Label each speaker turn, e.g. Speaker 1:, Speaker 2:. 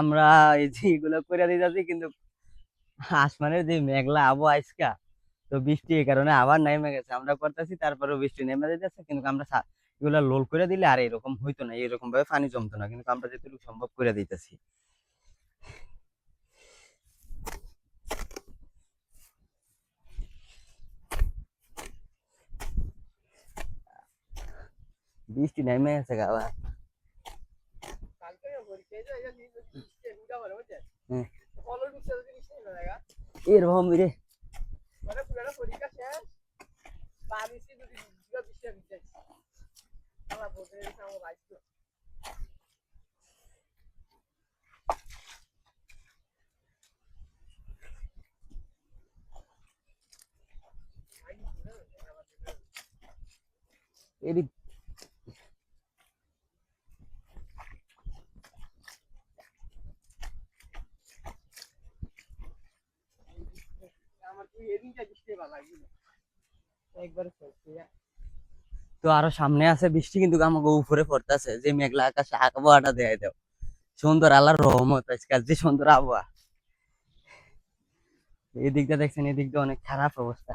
Speaker 1: আমরা এই যে এগুলো করে দিতেছি, কিন্তু আসমানের যে মেঘলা আবহাওয়া আজকা, তো বৃষ্টি এই কারণে আবার নেমে গেছে। আমরা করতেছি, তারপরেও বৃষ্টি নেমে যাচ্ছে, কিন্তু আমরা এগুলা লোল করে দিলে আর এরকম হইতো না, এরকম ভাবে পানি জমতো না, কিন্তু আমরা যেটুকু সম্ভব করে দিতেছি। বৃষ্টি নেমে গেছে গা আবার। হ্যাঁ, এরকম রে। এদিক তো আরো সামনে আছে বৃষ্টি, কিন্তু আমাকে উপরে পড়তেছে, যে মেঘলা আকাশে আবহাওয়াটা দেয় দাও সুন্দর, আল্লাহর রহমত আজকাল যে সুন্দর আবহাওয়া। এই দিকটা দেখছেন, এই দিকটা অনেক খারাপ অবস্থা।